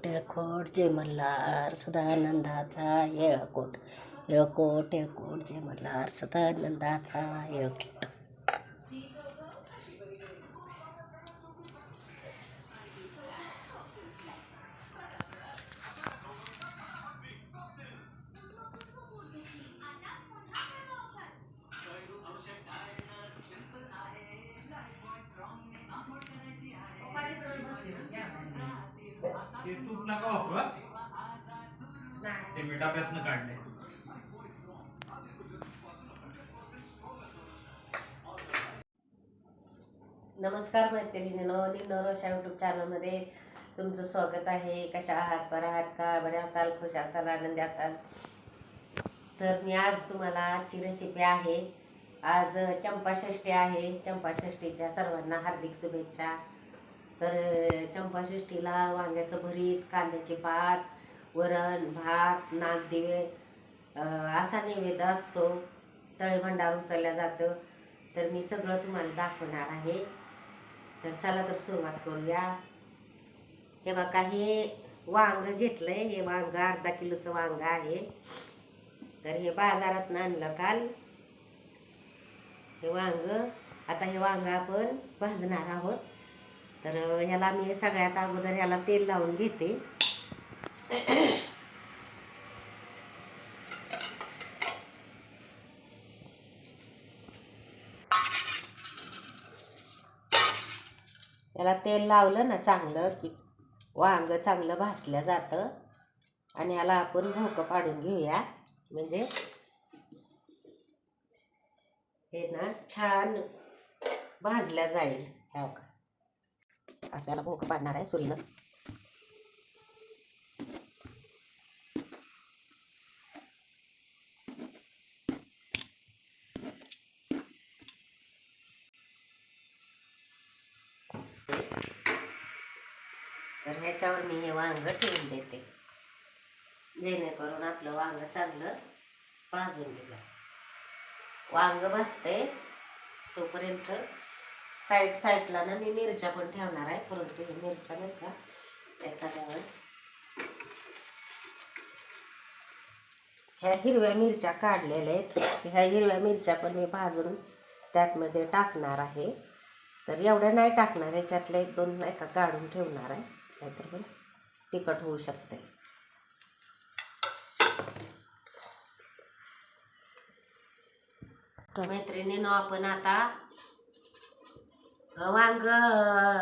येळकोट जय मल्हार सदानंदाचा येळकोट. येळकोट येळकोट जय मल्हार सदानंदाचा येळकोट. ते तूप नका वापरू ते मी डब्यातनं काढले. नमस्कार मैत्रिणींनो, रोशा यूट्यूब चॅनलमध्ये तुमचं स्वागत आहे. कशा आहात? बरं आहात का? बरे असाल, खुश असाल, आनंदी असाल. तर मी आज तुम्हाला आजची रेसिपी आहे. आज चंपाषष्ठी आहे. चंपाषष्ठीच्या सर्वांना हार्दिक शुभेच्छा. तर चंपाषष्ठीला वांग्याचं भरीत, कांद्याची पात, वरण भात, नागदिवे असा नैवेद्य असतो. तळेभंडार उचलल्या जातं. तर मी सगळं तुम्हाला दाखवणार आहे. तर चला तर सुरुवात करूया. हे बघा, हे वांग घेतलंय. हे वांग अर्धा किलोचं वांग आहे. तर हे बाजारात आणलं काल हे वांग. आता हे वांग आपण भाजणार आहोत. तर ह्याला मी सगळ्यात अगोदर ह्याला तेल लावून घेते. याला तेल लावलं ना चांगलं की वांग चांगलं भाजलं जातं. आणि याला आपण भोकं पाडून घेऊया. म्हणजे हे ना छान भाजल्या जाईल. ह्या का असं याला भोकं पाडणार आहे सुरीनं. तर ह्याच्यावर मी हे वांग ठेवून देते, जेणेकरून आपलं वांग चांगलं भाजून गेलं. वांग भाजते तोपर्यंत साईडला ना मी मिरच्या पण ठेवणार आहे. परंतु हे मिरच्या नाही का एखाद्या वेळेस ह्या हिरव्या मिरच्या काढलेल्या आहेत. ह्या हिरव्या मिरच्या पण मी भाजून त्यातमध्ये टाकणार आहे. तर एवढ्या नाही टाकणार, ह्याच्यातल्या एक दोन नाही का काढून ठेवणार आहे, नाहीतर पण तिखट होऊ शकते. तर मैत्रिणींनो, आपण आता वांग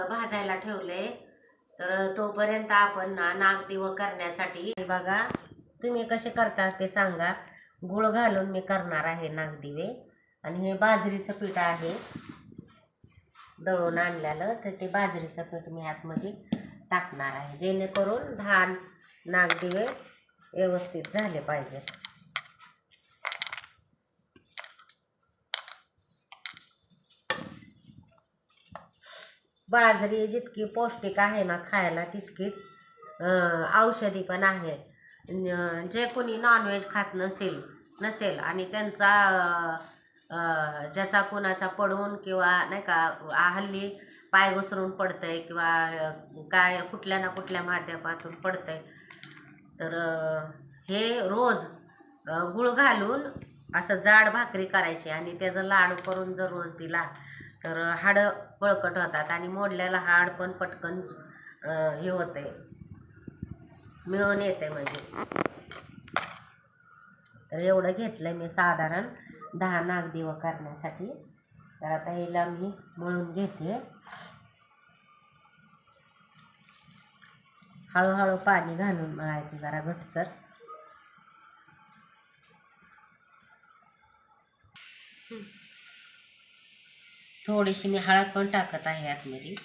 भाजायला ठेवले. तर तोपर्यंत आपण नागदिवं करण्यासाठी बघा तुम्ही कसे करता ते सांगा. गुळ घालून मी करणार आहे नागदिवे. आणि हे बाजरीचं पीठ आहे दळून आणलेलं. तर ते बाजरीचं पीठ मी आतमध्ये टाकणार आहे, जेणेकरून 10 नागदिवे व्यवस्थित झाले पाहिजे. बाजरी जितकी पौष्टिक आहे ना खायला, तितकीच औषधी पण आहे. जे कोणी नॉनव्हेज खात नसेल आणि त्यांचा ज्याचा कोणाचा पडून किंवा नाही का हल्ली पाय घसरून पडतंय किंवा काय कुठल्या ना कुठल्या माध्यमातून पडतंय, तर हे रोज गुळ घालून असं जाड भाकरी करायची आणि त्याचं लाडू करून जर रोज दिला तर हाडं बळकट होतात आणि मोडलेलं हाड पण पटकन हे होतंय, मिळून येते म्हणजे. तर एवढं घेतलंय मी साधारण 10 नागदिवं करण्यासाठी. तर आता हिला मी मळून घेते. हळूहळू पाणी घालून मळायचं जरा घटसर. थोडीशी मी हळद पण टाकत आहे आतमध्ये.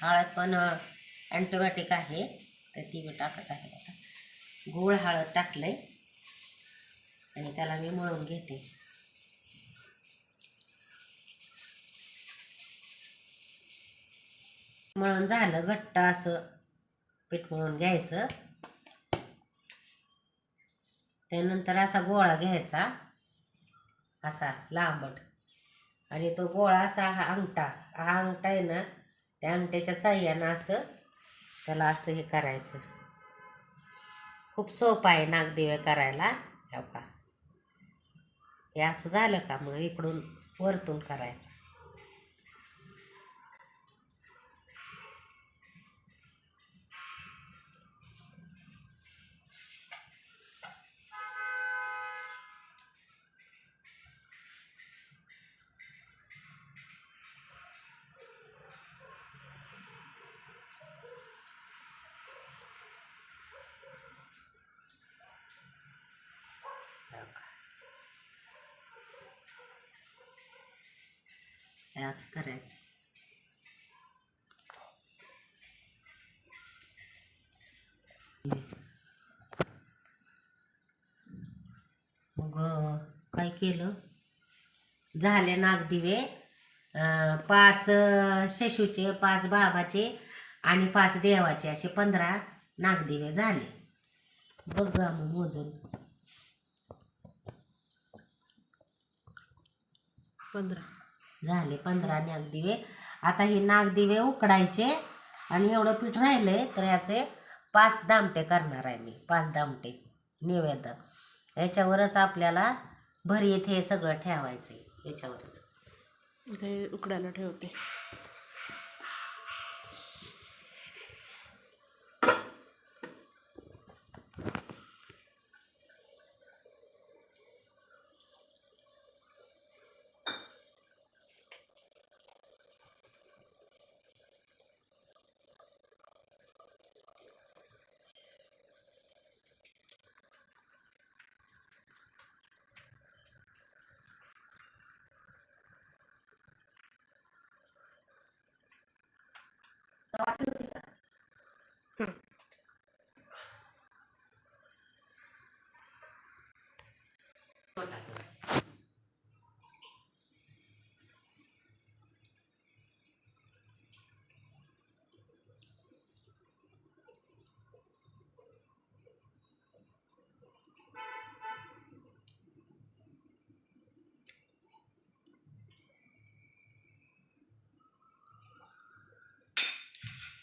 हळद पण अँटिबायोटिक आहे, तर ती मी टाकत आहे. आता गूळ हळद टाकलंय आणि त्याला मी मळून घेते. मळून झालं घट्ट असं पीठ मळून घ्यायचं. त्यानंतर असा गोळा घ्यायचा असा लांबट, आणि तो गोळा असा हा अंगठा आहे ना, त्या अंगठ्याच्या साह्यानं असं त्याला असं हे करायचं. खूप सोपं आहे नागदिवे करायला. हो का, हे असं झालं का मग इकडून वरतून करायचं. हो का, हे असं करायचं. मग काय केलं, झाले नागदिवे. 5 शशूचे, 5 बाबाचे आणि 5 देवाचे, असे 15 नागदिवे झाले. बघ गा मग मोजून. 15 झाले 15 नागदिवे. आता हे नागदिवे उकडायचे, आणि एवढं पीठ राहिलंय तर याचे 5 दामटे करणार आहे मी. 5 दामटे नैवेद्य. याच्यावरच आपल्याला भरीत हे सगळं ठेवायचं, याच्यावरच. ते उकडायला ठेवते.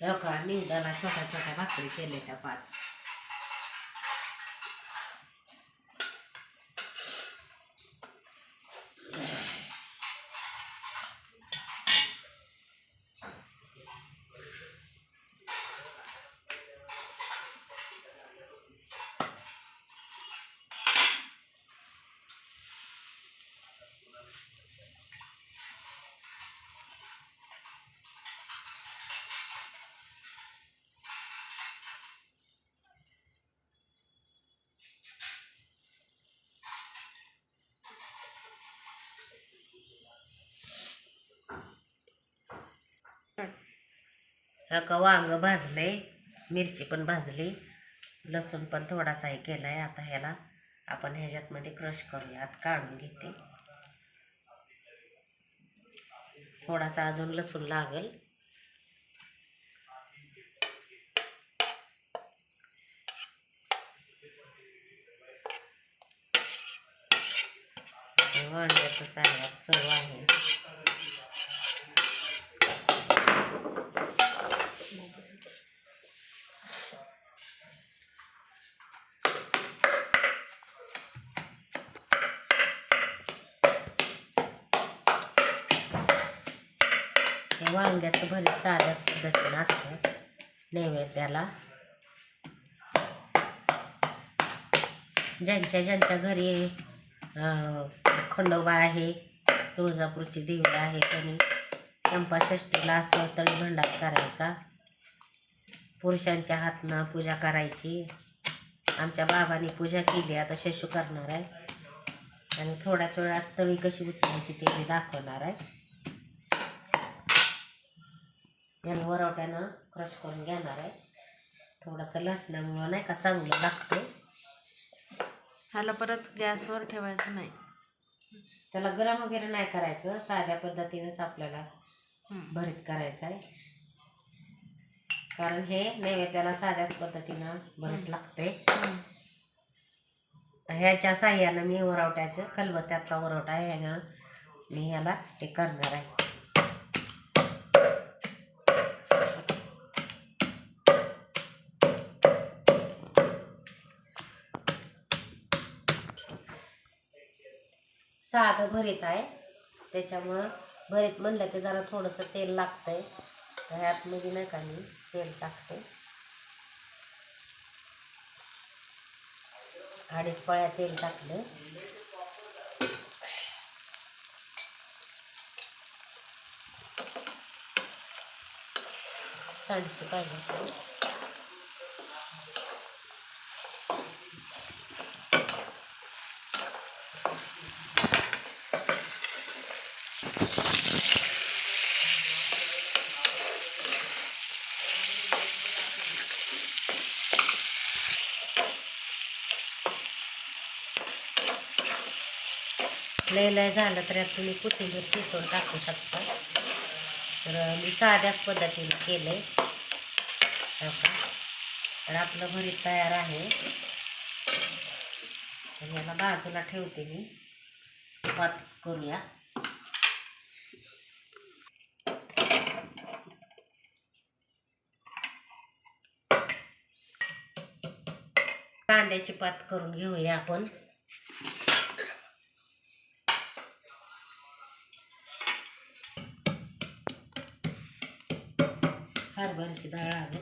हो का, निवदाला छोट्या छोट्या भाकरी केल्या त्या 5. हो का, वांग भाजले, मिरची पण भाजली, लसूण पण थोडासा हे केलाय. आता ह्याला आपण ह्याच्यात मध्ये क्रश करूयात, काढून घेते. थोडासा अजून लसूण लागेल. वांग्याचंच आहे, चव आहे. हे वांग्याचं भरीत साध्याच पद्धतीनं असतं नैवेद्याला. ज्यांच्या ज्यांच्या घरी खंडोबा आहे, तुळजापूरची देवी आहे, त्यांनी चंपाषष्ठीला असं तळी भंडार करायचा, पुरुषांच्या हातनं पूजा करायची. आमच्या बाबांनी पूजा केली, आता शशू करणार आहे, आणि थोड्याच वेळात तळी कशी उचलायची ते मी दाखवणार आहे. आणि वरवट्यानं क्रश करून घेणार आहे. थोडंसं लसणामुळं नाही का चांगलं लागतं. ह्याला परत गॅसवर ठेवायचं नाही, त्याला गरम वगैरे नाही करायचं, साध्या पद्धतीनेच आपल्याला भरीत करायचं आहे. कारण हे नैवेद्याला साध्याच पद्धतीनं भरीत लागते. ह्याच्या साह्यानं मी वरवट्याचं खलबत्त्यातला वरवटा आहे ह्याच्यानं मी ह्याला हे करणार आहे. साधं भरीत आहे त्याच्यामुळं भरीत म्हणलं की जरा थोडंसं तेल लागतंय. ह्यात मध्ये नाही का मी तेल टाकते. 2.5 पळ्या तेल टाकलं. सांडशी पाहिजे लय झालं तर यात तुम्ही कोथिंबीर चिचून टाकू शकता. तर मी साध्याच पद्धतीने केलंय. तर आपलं भरीत तयार आहे. तर याला बाजूला ठेवते मी. पात करूया. कांद्याची पात करून घेऊया आपण. हरभऱ्याची डाळ आहे.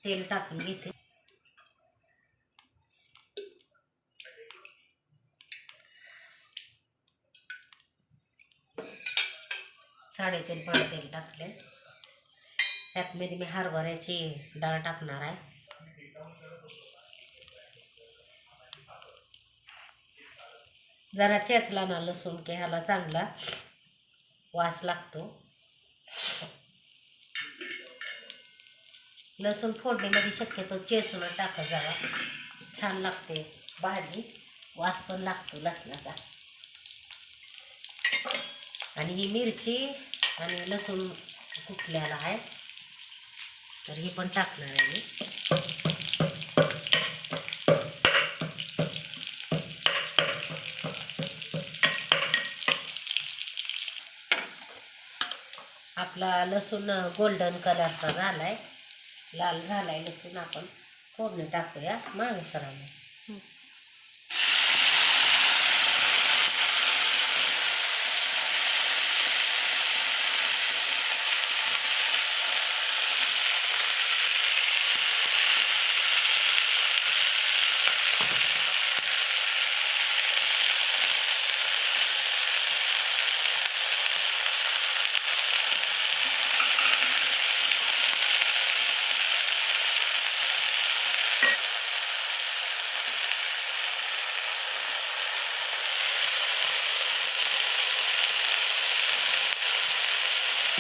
तेल टाकून घेते. साडेतीन पळी तेल टाकले. त्यातमध्ये मी हरभऱ्याची डाळ टाकणार आहे. जरा चेचला ना लसूण की ह्याला चांगला वास लागतो. लसूण फोडणीमध्ये शक्यतो चेचून टाका, जरा छान लागते भाजी. वास पण लागतो लसणाचा. आणि ही मिरची आणि लसूण कुटलेला आहे तर ही पण टाकणार आहे मी. आपला लसूण गोल्डन कलरचा झालाय, लाल झालाय लसूण. आपण फोडणी टाकूया मागे सरांना.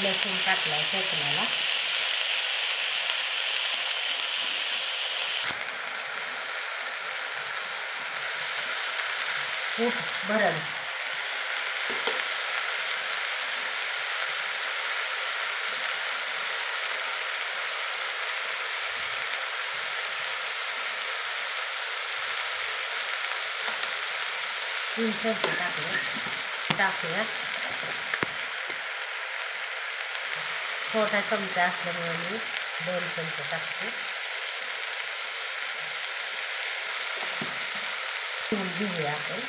लसूण टाकलाय शेकण्याला. खूप भरण तीन चमचे टाकूया. छोटा चमचा असल्यामुळे मी 2 चमचे टाकते. घेऊया आपण.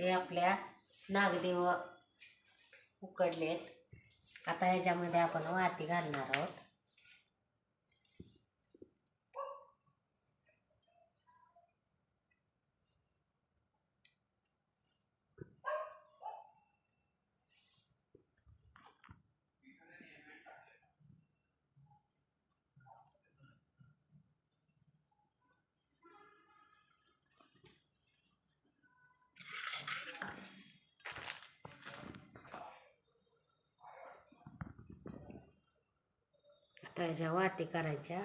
हे आपल्या नागदेव उकडलेत. आता ह्याच्यामध्ये आपण वाती घालणार आहोत. आता ह्याच्या वाती करायच्या.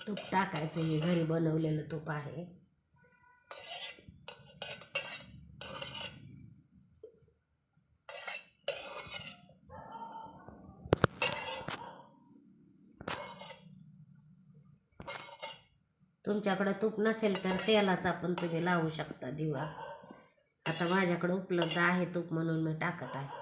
तूप टाकायचं. हे घरी बनवलेलं तूप आहे. तुमच्याकडे तूप नसेल तर तेलाचा पण तुम्ही लावू शकता दिवा. आता माझ्याकडे उपलब्ध आहे तूप म्हणून मी टाकत आहे.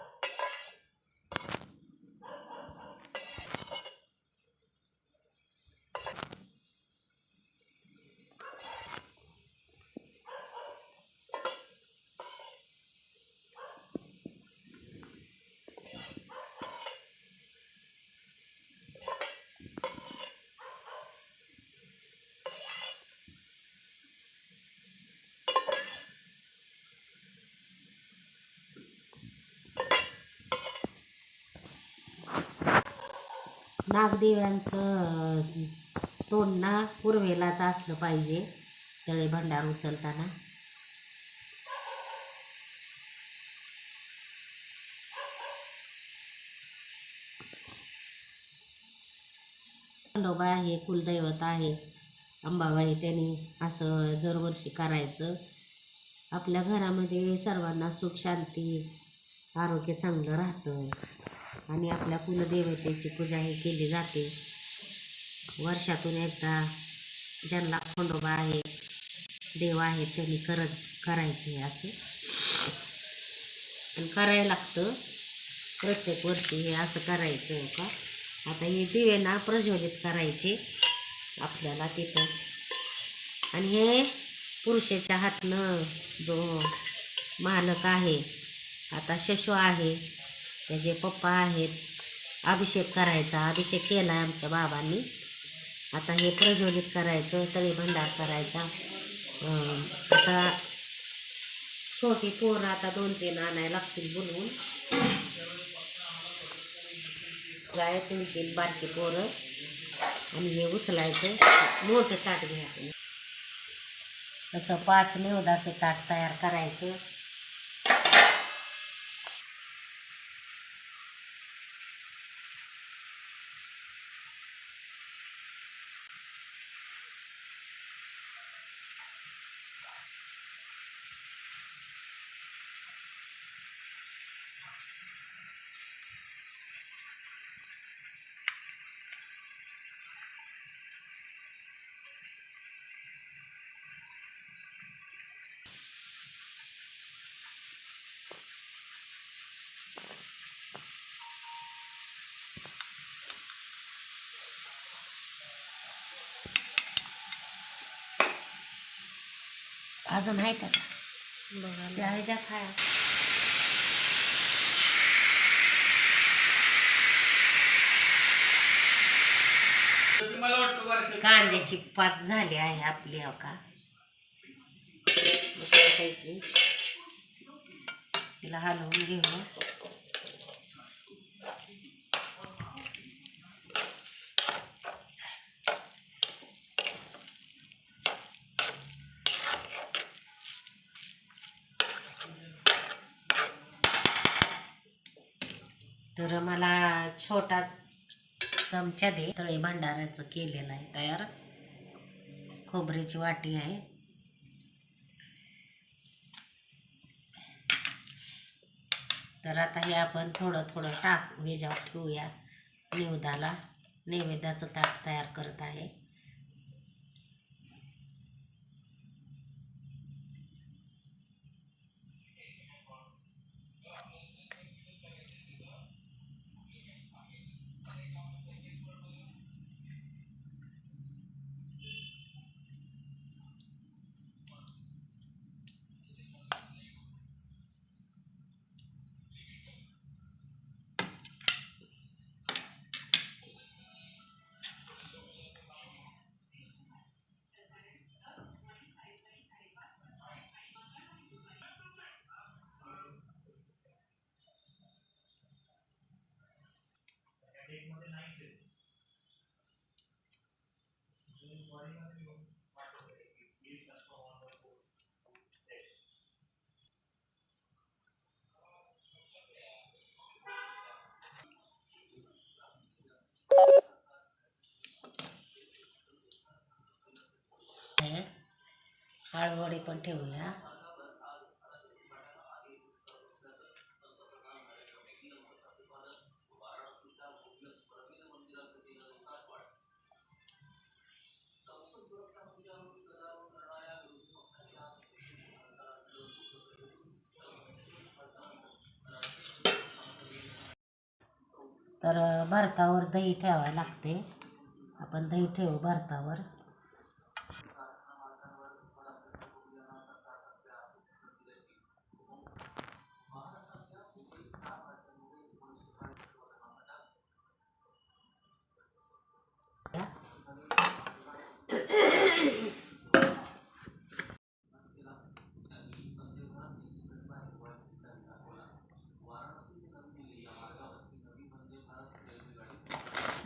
नागदेवांचं तोंड ना पूर्वेलाच असलं पाहिजे तळे भंडार उचलताना. खंडोबा आहे, कुलदैवत आहे अंबाबाई. त्यांनी असं दरवर्षी करायचं. आपल्या घरामध्ये सर्वांना सुख शांती आरोग्य चांगलं राहतं आणि आपल्या कुलदेवतेची पूजा ही केली जाते. वर्षातून एकदा ज्यांना खंडोबा आहे देव आहे त्यांनी करायचं हे असं. आणि करायला लागतं प्रत्येक वर्षी हे असं करायचं का. आता हे दिवे ना प्रज्वलित करायचे आपल्याला तिथं. आणि हे पुरुषाच्या हातनं जो मालक आहे, आता शशू आहे, त्याचे पप्पा आहेत, अभिषेक करायचा. अभिषेक केला आहे आमच्या बाबांनी. आता हे प्रज्वलित करायचं, तळी भंडार करायचा. आता छोटी पोरं आता 2-3 आणायला लागतील बोलवून. गाय 3-3 बारकी पोरं. आणि हे उचलायचं. मोठं ताट घ्यायचं. तसं 5 निवदाचे ताट तयार करायचं. अजून आहे का त्या ह्याच्यात खाया. मला वाटतं वर्ष कांद्याची पात झाली आहे आपली हो का मस्तपैकी तिला हलवून घेऊ. तर मला छोटा चमचा दे. तळे भंडाऱ्याचं केलेलं आहे तयार. खोबऱ्याची वाटी आहे. तर आता हे आपण थोडं थोडं वेजावर ठेवूया. नैवेद्याचं ताट तयार करत आहे. आळूवडी पण ठेवूया. तर भरतावर दही ठेवायला लागते. आपण दही ठेवू भरतावर.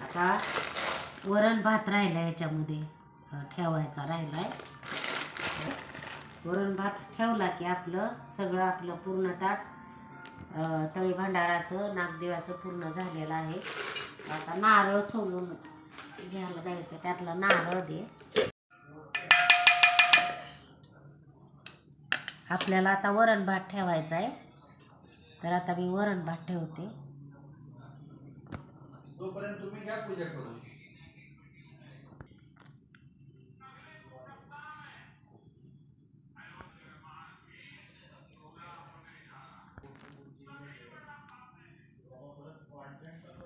आता वरण भात राहिला याच्यामध्ये ठेवायचा राहिलाय. वरण भात ठेवला की आपलं पूर्ण ताट तळी भंडाराचं नागदेवाचं पूर्ण झालेलं आहे. आता नारळ सोलून घ्यायला द्यायचं. त्यातला नारळ दे. आपल्याला आता वरण भात ठेवायचा आहे. तर आता मी वरण भात ठेवते. तोपर्यंत तुम्ही घ्या पूजा करून.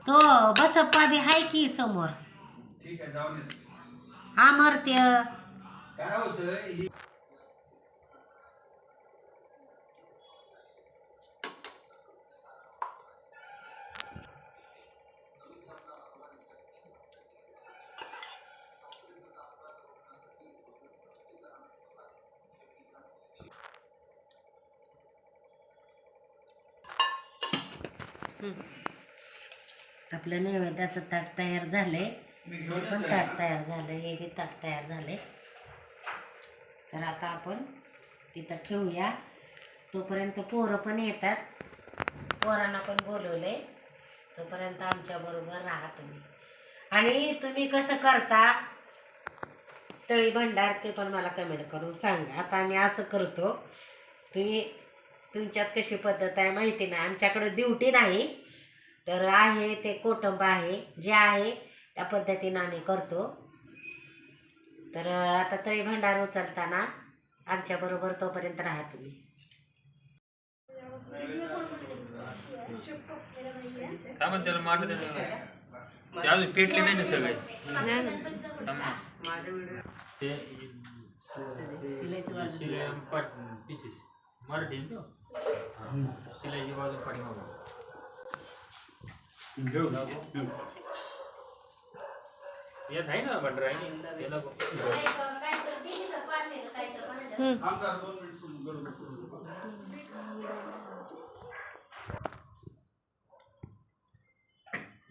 तो बसप्पा बी हाय की समोर. ठीक आहे जाऊन येतो. अमर्त्य काय होतं आपलं नैवेद्याचं ताट तयार झालंय. हे पण ताट तयार झालं. हे बी ताट तयार झाले. तर आता आपण तिथं ठेवूया. तोपर्यंत पोरं पण येतात. पोरांना पण बोलवले. तोपर्यंत आमच्या बरोबर राहा तुम्ही. आणि तुम्ही कसं करता तळी भंडार ते पण मला कमेंट करून सांगा. आता आम्ही असं करतो. तुमच्यात कशी पद्धत आहे माहिती नाही. आमच्याकडे ड्युटी नाही. तर आहे ते कुटुंब आहे. जे आहे त्या पद्धतीनं आम्ही करतो. तर आता तळी भंडार उचलताना आमच्याबरोबर तोपर्यंत राहा तुम्ही. काय म्हणते मारलं ते अजून पेटले नाही ना सगळे. ते मराठी शिलाईची बाजू पाठीमागं यात आहे ना बंडर आहे ना ते नको. थांब जरा 2 मिनिट सुरू करू.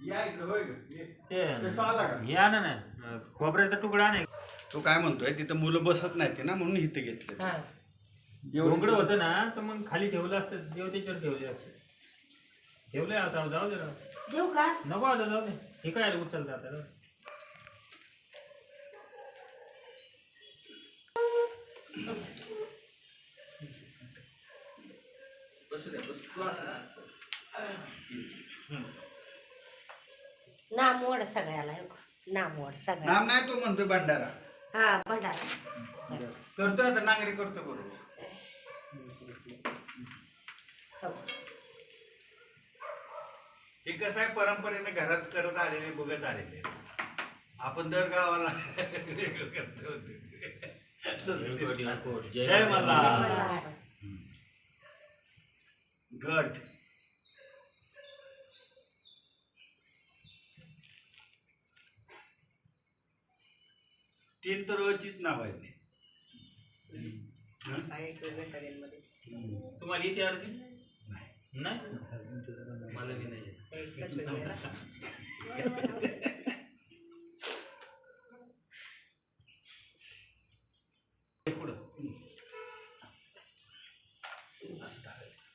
या इकडे होय ग. ये. ते कसं आला का? या ना खोबऱ्याचा तुकडा नाही तो काय म्हणतोय तिथं मुलं बसत नाहीत ना म्हणून इथे घेतलं. हा उघडं होतं ना तर मग खाली ठेवलं असतं देव त्याच्यावर ठेवले असते ठेवलंय आता जाऊ दे राव. देऊ का नको आता जाऊ दे हे काय उचलतं आता राव. बसू दे बस तू असं. नामवड सगळ्याला नामवड सगळ्या नाम नाही तो म्हणतोय भंडारा. हा भंडारा करतोय आता नांगरी करतो बरोबर. हो. हे कसं आहे परंपरेने घरात करत आलेले बघत आलेले आपण दर गावाला वेगळं करतो. येळकोट, येळकोट. जय जय मल्हार. मल्हार. गट तीन तर रोजचीच नाव आहेत. सगळ्यांमध्ये तुम्हाला इथे आरती नाही मला बी नाही पुढं असं टाकायचं.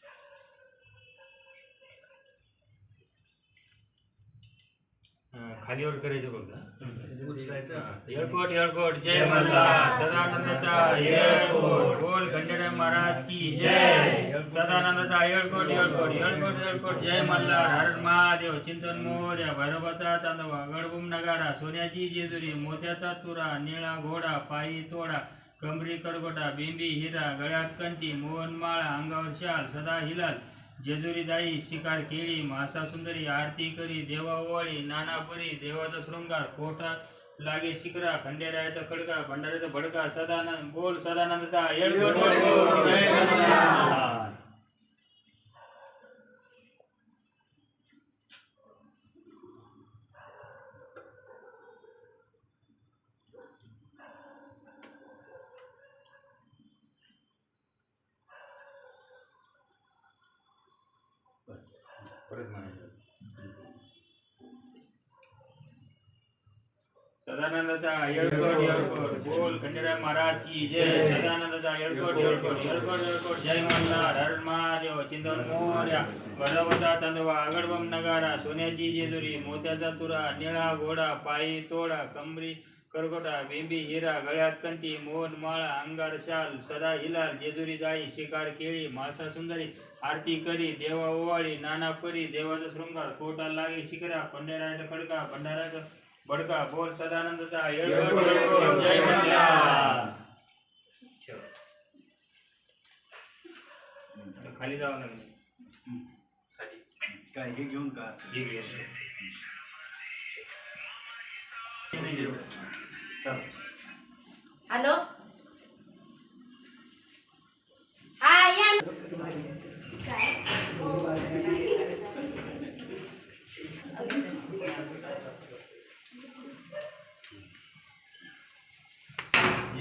खालीवर करायचं बघ उचलायचं. येळकोट येळकोट जय मल्हार सदानंदाचा येळकोट बोल खंडेराय महाराज की जय सदानंदाचा येळकोट येळकोट येळकोट येळकोट जय मल्हार हर महादेव चिंतन मोर्या भैरवाचा चांदवा गडबुम नगारा सोन्याची जेजुरी मोत्याचा तुरा निळा घोडा पायी तोडा कमरी करगोटा बिंबी हिरा गळ्यात कंठी मोहन माळा अंगावर शाल सदा हिलाल जेजुरी जाई शिकार केली मासा सुंदरी आरती करी देवा ओवाळी नानापरी देवाचा शृंगार कोठा लागे शिकरा खंडेरायाचा खडका भंडाऱ्याचा भडका सदानंद बोल सदानंदचा येळकोट येळकोट जय मल्हार. परत म्हणायचं सदानंदाचा येळकोट येळकोट बोल खंडेराय महाराज की जय सदानंदाचा येळकोट येळकोट येळकोट येळकोट जय मल्हार हर महादेव चिंतन मोर्या भैरवाचा चांदवा अगडबम नगारा सोन्याची जेजुरी मोत्याचा तुरा निळा घोडा पायी तोडा कमरी करगोटा बिंबी हिरा गळ्यात कंठी मोहन माळा अंगार शाल सदा हिलाल जेजुरी जाई शिकार केळी मासा सुंदरी आरती करी देवा ओवाळी नाना परी देवाचा शृंगार कोटा लागे शिकरा खंडेरायाचा खडका भंडाराचा भडका बोल सदानंदाचा येळकोट येळकोट जय मल्हार. खाली जावं लागेल खाली काय हे घेऊन का हे घे. चल. हॅलो हा या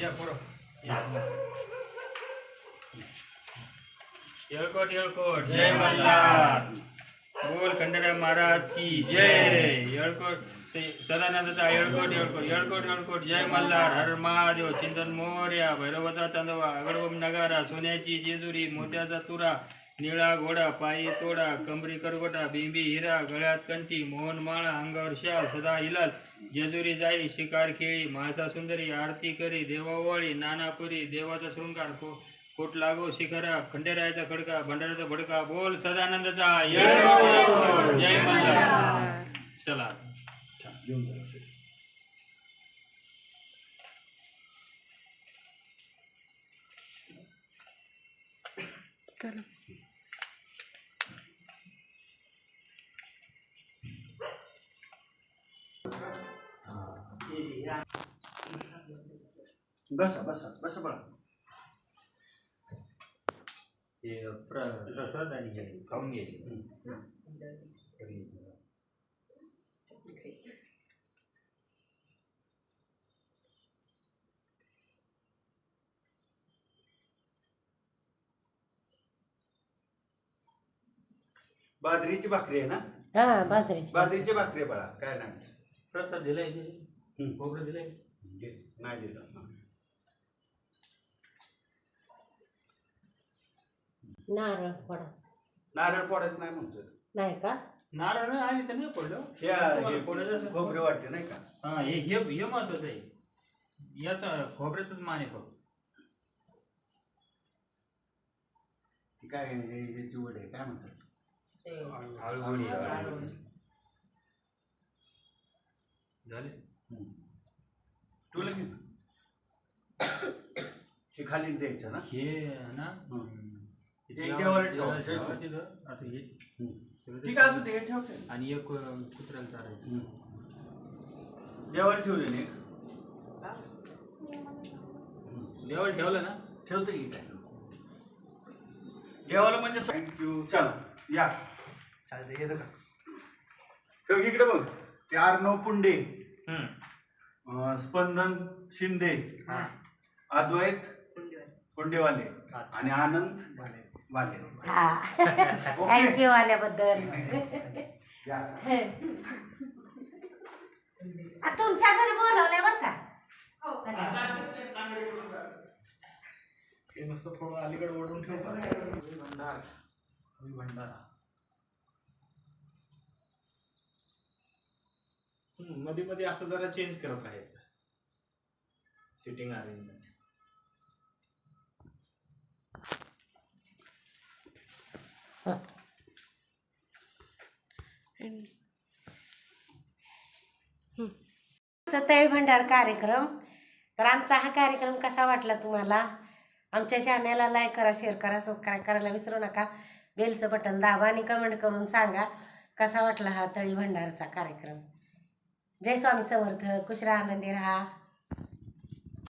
या पुढं येळकोट येळकोट जय मल्हार बोल खंडेराय महाराज की जय येळकोट सदानंदाचा येळकोट येळकोट येळकोट येळकोट जय मल्हार हर महादेव चिंतन मोर्या भैरवाचा चांदवा अगडबम नगारा सोन्याची जेजुरी मोत्याचा तुरा निळा घोडा पायी तोडा कमरी करगोटा बिंबी हिरा गळ्यात कंठी मोहन माळा अंगावर शाल सदा हिलाल जेजुरी जाई शिकार खेळी मासा सुंदरी आरती करी देवा ओवाळी नानापुरी देवाचा शृंगार कोट लागो शिखरा खंडेरायाचा खडका भंडाऱ्याचा भडका बोल सदानंदाचा येळकोट येळकोट जय मल्हार. चला घेऊन चला. चला बसा बसा बसा बघा. हे प्रसाद आणि जेवण खाऊन घे. बाजरीची भाकरी आहे ना? हा बाजरीची बाजरीची भाकरी आहे बाळा, काय नाही. प्रसाद दिलाय हम्म. खोबरं दिलंय. घे. नाही दिलं. नारळ फोडायचं नारळ फोडायचं नाही म्हणतो. नाही का? नारळ नाही आणि तर नाही पडलं. हे फोडायचं असं. खोबरे वाटते नाही का? हा हे महत्वाचं आहे. याचा खोबऱ्याचाच मान आहे फक्त. ती काय हे चिवड आहे काय म्हणतात? आळूवडी झाले. तुला घे ना. हे खाली द्यायचं ना? हे ना ते देवाला ठेवायचं. देवाला तिथं आता हे ठीक आहे, असू दे, हे ठेवते. आणि एक कुत्र्याला चारायचं. देवाला ठेवू दे ना. देवाला ठेवलं ना. ठेवते की काय? देवाला म्हणजे थँक्यू. चला या. चालते येतं का? ठेव इकडे बघ. ते अर्णव पुंडे, स्पंदन शिंदे, अद्वैत पुंडेवाले आणि आनंद वाले. हा थँक्यू आल्याबद्दल. या. तुमच्या घरी बोलवल्या बरं का? हे नुसतं थोडं अलीकडे ओढून ठेव. भंडारा मध्ये मध्ये असं जरा चेंज करत राहायचं सिटिंग अरेंजमेंट. तळी भंडार कार्यक्रम. तर आमचा हा कार्यक्रम कसा वाटला तुम्हाला? आमच्या चॅनलला लाईक करा, शेअर करा, सबस्क्राईब करायला विसरू नका. बेलचं बटन दाबा आणि कमेंट करून सांगा कसा वाटला हा तळी भंडारचा कार्यक्रम. जय स्वामी समर्थ. खुश राहा, आनंदी राहा.